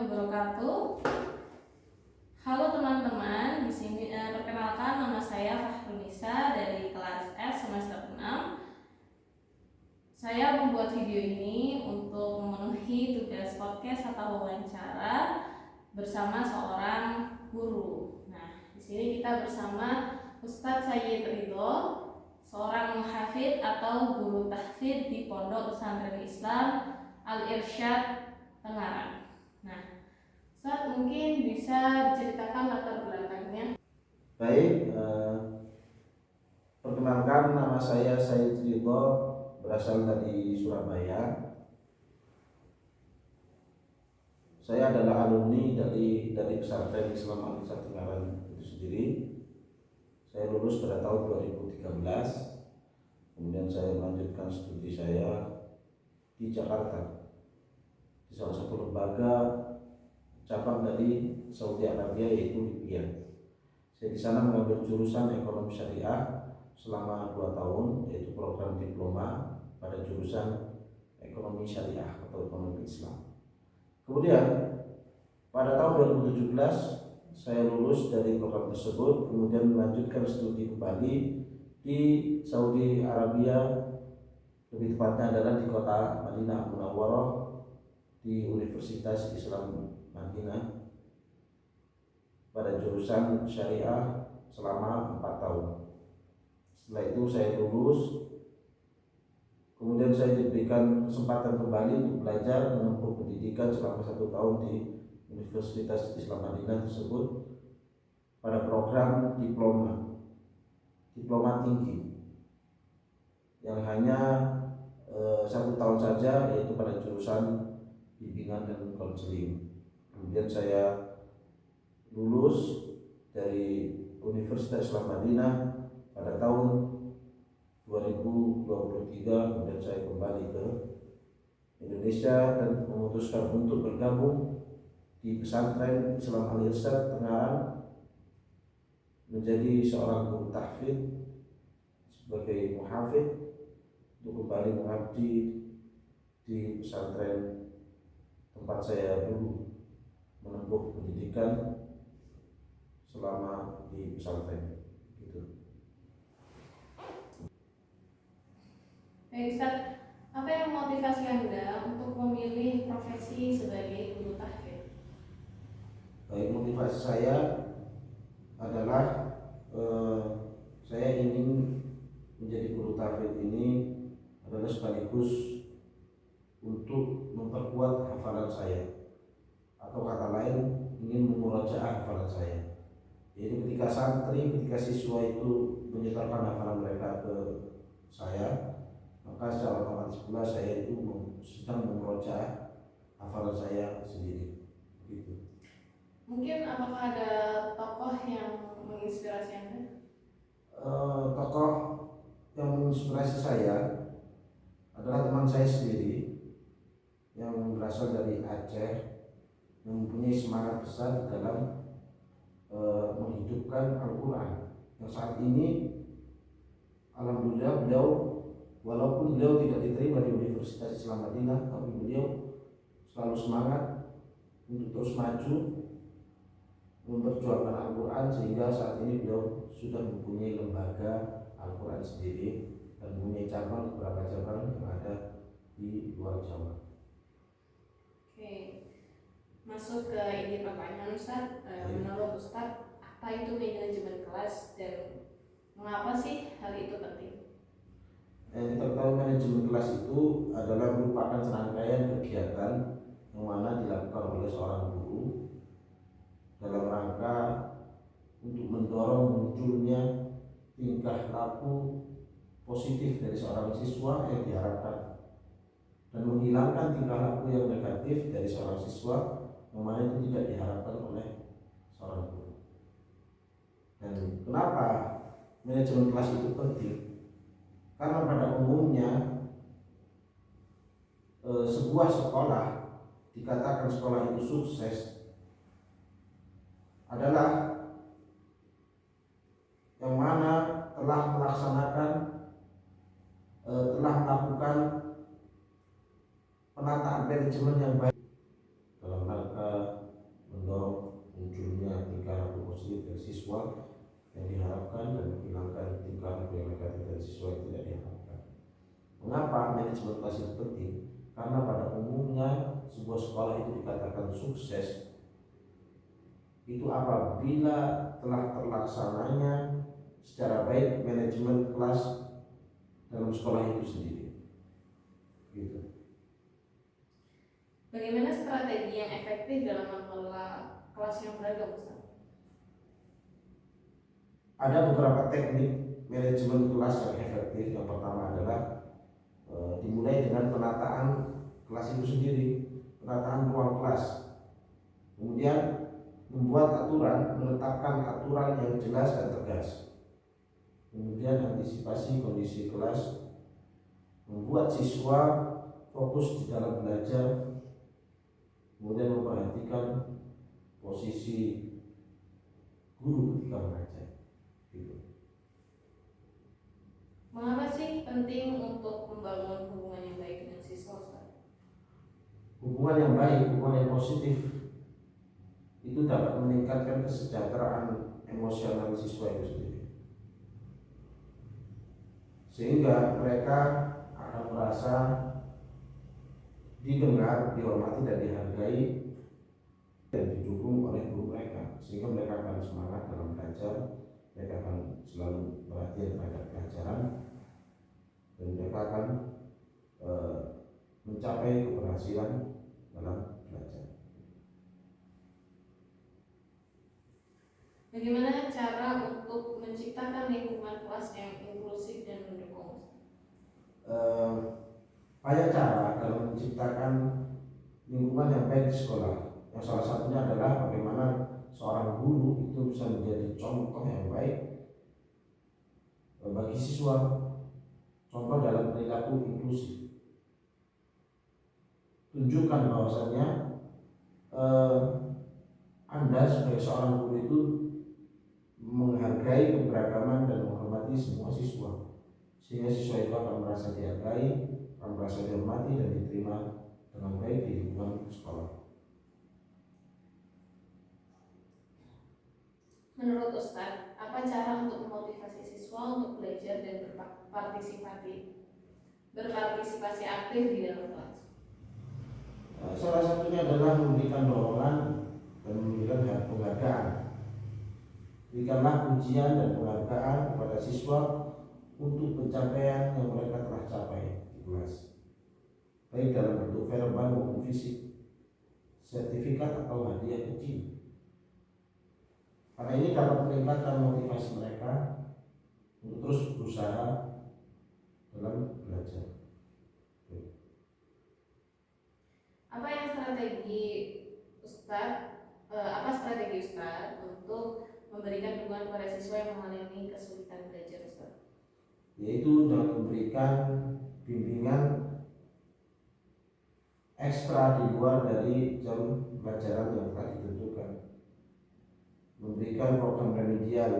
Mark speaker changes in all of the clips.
Speaker 1: wabarakatuh. Halo teman-teman, di sini perkenalkan nama saya Fahrunisa dari kelas F semester 6. Saya membuat video ini untuk memenuhi tugas podcast atau wawancara bersama seorang guru. Nah, di sini kita bersama Ustadz Sayyid Ridho, seorang muhafidz atau guru tahfidz di Pondok Pesantren Islam Al-Irsyad Tengaran. Nah, Ustadz mungkin bisa diceritakan latar belakangnya.
Speaker 2: Baik, perkenalkan nama saya Sayyid Ridho, berasal dari Surabaya. Saya adalah alumni dari pesantren Islam Al-Irsyad Tengaran itu sendiri. Saya lulus pada tahun 2013. Kemudian saya melanjutkan studi saya di Jakarta, di salah satu lembaga cabang dari Saudi Arabia, yaitu Libya. Saya di sana mengambil jurusan ekonomi syariah selama 2 tahun, yaitu program diploma pada jurusan ekonomi syariah atau ekonomi Islam. Kemudian pada tahun 2017 saya lulus dari program tersebut, kemudian melanjutkan studi kembali di Saudi Arabia, lebih tepatnya adalah di kota Madinah Munawwarah, di Universitas Islam Madinah pada jurusan syariah selama 4 tahun. Setelah itu saya lulus, kemudian saya diberikan kesempatan kembali untuk belajar menempuh pendidikan selama 1 tahun di Universitas Islam Madinah tersebut pada program diploma tinggi yang hanya 1 tahun saja, yaitu pada jurusan bimbingan dan konseling. Kemudian saya lulus dari Universitas Islam Madinah pada tahun 2023. Kemudian saya kembali ke Indonesia dan memutuskan untuk bergabung di pesantren Islam Al-Irsyad Tengaran menjadi seorang guru tahfidz sebagai muhafidz untuk kembali mengabdi di pesantren tempat saya dulu menempuh pendidikan selama di pesantren gitu.
Speaker 1: Baik Ustadz, apa yang memotivasi Anda untuk memilih profesi sebagai guru tahfidz?
Speaker 2: Baik, motivasi saya adalah saya ingin menjadi guru tahfidz ini adalah sekaligus untuk memperkuat hafalan saya, atau kata lain ingin memurajaah hafalan saya. Jadi ketika siswa itu menyetorkan hafalan mereka ke saya, maka secara otomatis pula saya itu sedang memurajaah hafalan saya sendiri. Begitu.
Speaker 1: Mungkin apakah ada tokoh yang menginspirasi Anda?
Speaker 2: Tokoh yang menginspirasi saya adalah teman saya sendiri yang berasal dari Aceh, yang mempunyai semangat besar dalam menghidupkan Al-Quran. Yang saat ini alhamdulillah beliau, walaupun beliau tidak diterima di Universitas Islam Madinah, tapi beliau selalu semangat untuk terus maju memperjuangkan Al-Quran, sehingga saat ini beliau sudah mempunyai lembaga Al-Quran sendiri dan mempunyai beberapa cabang yang ada di luar Jawa.
Speaker 1: Oke, masuk ke ini pertanyaan Ustadz. Menurut Ustadz, apa itu manajemen kelas dan mengapa sih hal itu penting?
Speaker 2: Kita tahu manajemen kelas itu adalah merupakan serangkaian kegiatan yang mana dilakukan oleh seorang guru dalam rangka untuk mendorong munculnya tingkah laku positif dari seorang siswa yang diharapkan, dan menghilangkan tingkah laku yang negatif dari seorang siswa yang mana itu tidak diharapkan oleh seorang guru. Dan kenapa manajemen kelas itu penting? Karena pada umumnya sebuah sekolah, dikatakan sekolah itu sukses, adalah yang mana telah melakukan penataan manajemen yang baik dalam rangka siswa yang diharapkan dan menghilangkan tingkah laku yang negatif dari siswa yang tidak diharapkan. Mengapa manajemen kelas itu penting? Karena pada umumnya sebuah sekolah itu dikatakan sukses itu apabila telah terlaksananya secara baik manajemen kelas dalam sekolah itu sendiri. Gitu.
Speaker 1: Bagaimana strategi yang efektif dalam mengelola kelas yang beragam, Ustaz?
Speaker 2: Ada beberapa teknik manajemen kelas yang efektif. Yang pertama adalah dimulai dengan penataan kelas itu sendiri, penataan ruang kelas. Kemudian membuat aturan, menetapkan aturan yang jelas dan tegas. Kemudian antisipasi kondisi kelas, membuat siswa fokus di dalam belajar, kemudian memperhatikan posisi guru ketika mengajar. Gitu.
Speaker 1: Mengapa sih penting untuk membangun hubungan yang baik dengan siswa, Ustaz?
Speaker 2: Hubungan yang baik, hubungan yang positif itu dapat meningkatkan kesejahteraan emosional siswa itu sendiri, sehingga mereka akan merasa didengar, dihormati dan dihargai dan didukung oleh guru mereka, sehingga mereka akan semangat dalam belajar, mereka akan selalu perhatian terhadap pelajaran dan mereka akan mencapai keberhasilan dalam belajar.
Speaker 1: Bagaimana cara untuk menciptakan lingkungan kelas yang inklusif dan mendukung?
Speaker 2: Banyak cara dalam menciptakan lingkungan yang baik di sekolah. Yang salah satunya adalah bagaimana seorang guru itu bisa menjadi contoh yang baik bagi siswa, contoh dalam perilaku inklusif. Tunjukkan bahwasannya Anda sebagai seorang guru itu menghargai keberagaman dan menghormati semua siswa, sehingga siswa itu akan merasa dihargai, akan merasa dihormati dan diterima dengan baik di lingkungan sekolah.
Speaker 1: Menurut Ustadz, apa cara untuk memotivasi siswa untuk belajar dan berpartisipasi aktif di dalam kelas?
Speaker 2: Salah satunya adalah memberikan dorongan dan memberikan penghargaan. Berikanlah pujian dan penghargaan kepada siswa untuk pencapaian yang mereka telah capai di kelas, baik dalam bentuk verbal maupun fisik, sertifikat atau hadiah kecil. Karena ini dapat meningkatkan motivasi mereka untuk terus berusaha dalam belajar.
Speaker 1: Apa strategi Ustadz untuk memberikan dukungan kepada siswa yang mengalami kesulitan belajar, Ustadz?
Speaker 2: Yaitu dengan memberikan bimbingan ekstra di luar dari jam pelajaran yang telah ditentukan, memberikan program remedial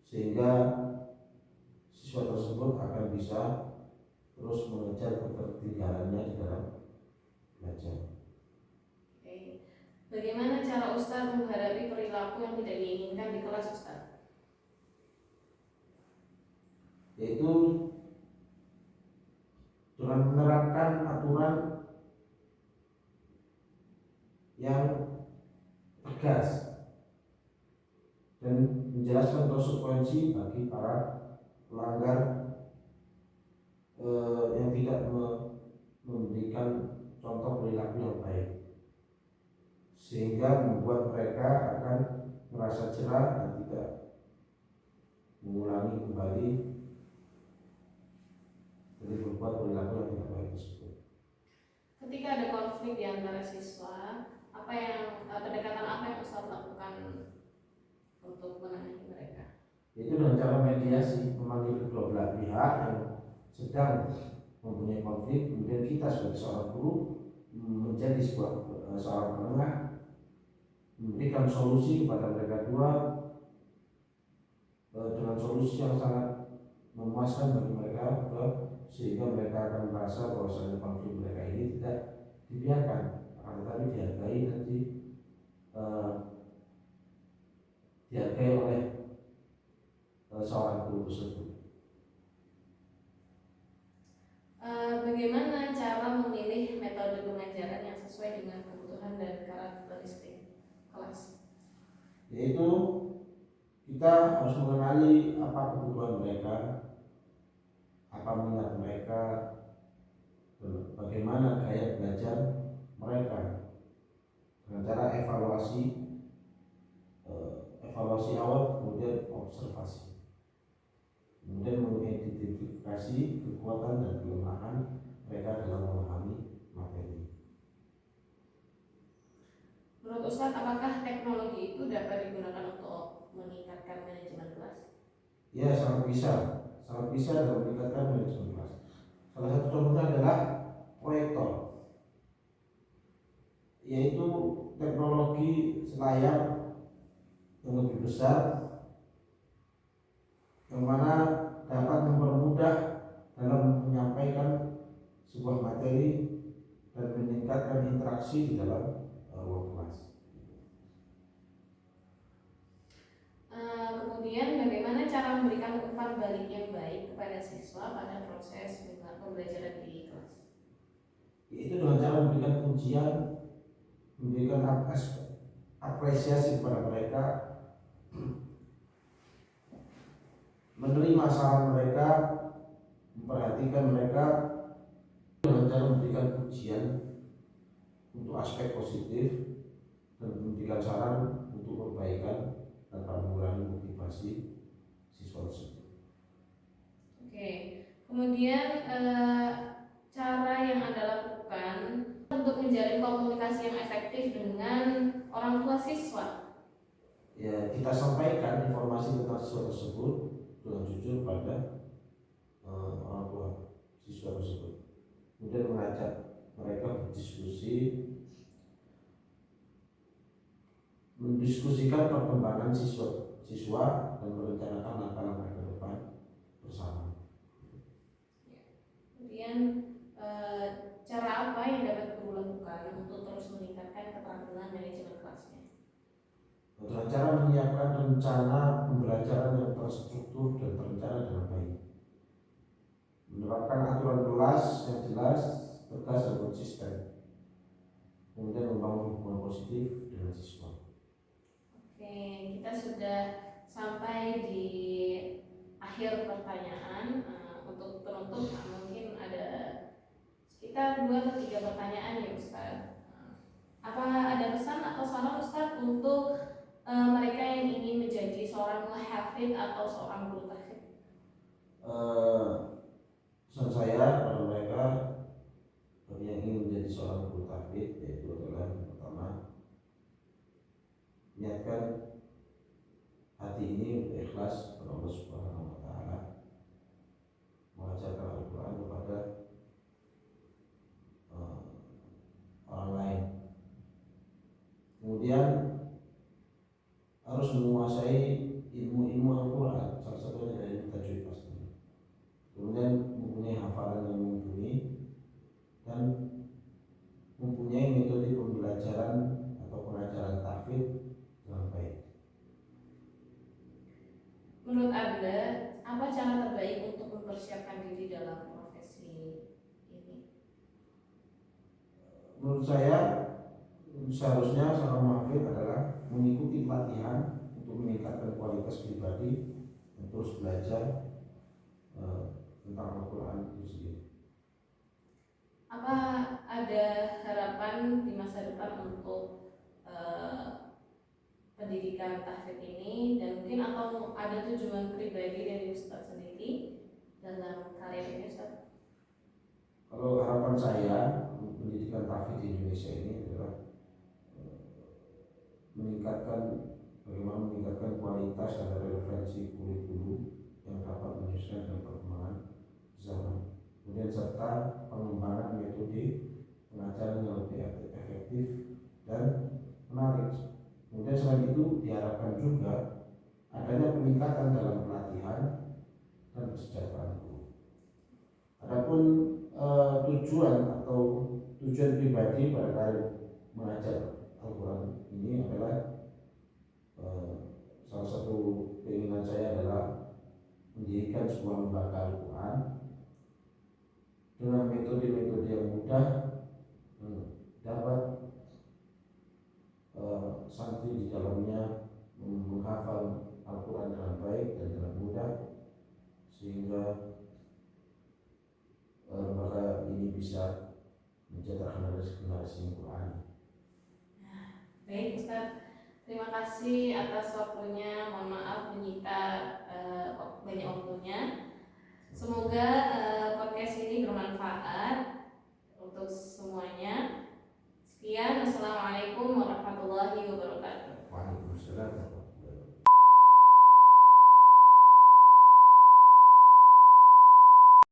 Speaker 2: sehingga siswa tersebut akan bisa terus mengejar ketertinggalannya di dalam belajar.
Speaker 1: Bagaimana cara Ustadz menghadapi perilaku yang tidak diinginkan di kelas, Ustadz?
Speaker 2: Yaitu dengan menerapkan aturan yang tegas dan menjelaskan konsekuensi bagi para pelanggar yang tidak memberikan contoh perilaku yang baik, sehingga membuat mereka akan merasa cerah dan tidak mengulangi kembali dari berbuat perilaku yang tidak baik tersebut.
Speaker 1: Ketika ada konflik di antara siswa, pendekatan apa yang Ustadz lakukan untuk menangani mereka?
Speaker 2: Yaitu dengan cara mediasi, memanggil kedua belah pihak yang sedang mempunyai konflik, kemudian kita sebagai seorang guru menjadi seorang penengah, memberikan solusi kepada mereka dua dengan solusi yang sangat memuaskan bagi mereka berdua, sehingga mereka akan merasa bahwasanya konflik mereka ini tidak dibiarkan, akan tetapi dihargai dan tersebut.
Speaker 1: Bagaimana cara memilih metode pengajaran yang sesuai dengan kebutuhan dan karakteristik kelas?
Speaker 2: Yaitu kita harus mengenali apa kebutuhan mereka, apa minat mereka, bagaimana gaya belajar mereka, dengan cara evaluasi awal, kemudian observasi, kemudian mengidentifikasi kekuatan dan kelemahan mereka dalam memahami materi.
Speaker 1: Menurut Ustadz, apakah teknologi itu dapat digunakan untuk meningkatkan manajemen kelas?
Speaker 2: Ya, sangat bisa dalam meningkatkan manajemen kelas. Salah satu contohnya adalah proyektor, yaitu teknologi selayar yang lebih besar yang mana dapat mempermudah dalam menyampaikan sebuah materi dan meningkatkan interaksi di dalam ruang kelas.
Speaker 1: Kemudian bagaimana cara memberikan umpan balik yang baik kepada siswa pada proses pembelajaran di kelas?
Speaker 2: Yaitu dengan cara memberikan pujian, memberikan apresiasi kepada mereka, menerima saran mereka, memperhatikan mereka, dengan cara memberikan pujian untuk aspek positif dan memberikan saran untuk perbaikan tanpa mengurangi motivasi siswa tersebut.
Speaker 1: Oke, kemudian cara yang Anda lakukan untuk menjalin komunikasi yang efektif dengan orang tua siswa?
Speaker 2: Ya, kita sampaikan informasi tentang siswa tersebut dengan jujur pada orang tua siswa tersebut, kemudian mengajak mereka berdiskusi, mendiskusikan perkembangan siswa dan merencanakan langkah-langkah ke depan bersama.
Speaker 1: Kemudian cara apa yang dapat Guru lakukan untuk terus meningkatkan keterampilan manajemen kelasnya?
Speaker 2: Dengan cara menyiapkan rencana pembelajaran yang terstruktur dan terencana dengan baik, menerapkan aturan kelas yang jelas, tegas dan konsisten, kemudian membangun hubungan positif dengan siswa.
Speaker 1: Oke, kita sudah sampai di akhir pertanyaan. Untuk penutup mungkin ada sekitar 2 atau 3 pertanyaan ya Ustaz. Apa ada pesan atau saran Ustaz untuk mereka yang ingin menjadi seorang muhafidz atau seorang guru tahfidz?
Speaker 2: Pesan saya kepada mereka yang ingin menjadi seorang guru tahfidz yaitu adalah yang pertama, niatkan hati ini untuk ikhlas kepada Allah Subhanahu wa taala, mengajarkan Al-Qur'an kepada orang lain. Kemudian harus menguasai ilmu Al-Qur'an, salah satunya dari tajwid pastinya. Kemudian mempunyai hafalan yang mumpuni dan mempunyai metode pembelajaran atau pengajaran tahfidz dengan baik.
Speaker 1: Menurut Anda, apa cara terbaik untuk mempersiapkan diri dalam profesi ini?
Speaker 2: Menurut saya, seharusnya seorang muhafidz adalah mengikuti pelatihan untuk meningkatkan kualitas pribadi dan terus belajar tentang Al-Quran itu sendiri.
Speaker 1: Apa ada harapan di masa depan untuk pendidikan tahfidz ini, dan mungkin atau ada tujuan pribadi dari Ustadz sendiri dalam karya ini Ustadz?
Speaker 2: Kalau harapan saya pendidikan tahfidz di Indonesia ini adalah bagaimana meningkatkan kualitas dan relevansi kurikulum yang dapat menyesuaikan dengan perkembangan zaman, kemudian serta pengembangan metode pengajaran yang lebih efektif dan menarik. Kemudian selain itu diharapkan juga adanya peningkatan dalam pelatihan dan kesejahteraan guru. Adapun tujuan pribadi pada karir mengajar Al-Quran ini adalah salah satu keinginan saya adalah menjadi semua membaca Al-Quran dengan metode-metode yang mudah, dapat santri di dalamnya menghafal Al-Quran dengan baik dan dengan mudah, sehingga lembaga ini bisa mencetak generasi yang Quran.
Speaker 1: Baik Ustaz, terima kasih atas waktunya. Mohon maaf menyita banyak waktunya. Semoga podcast ini bermanfaat untuk semuanya. Sekian, assalamualaikum warahmatullahi wabarakatuh.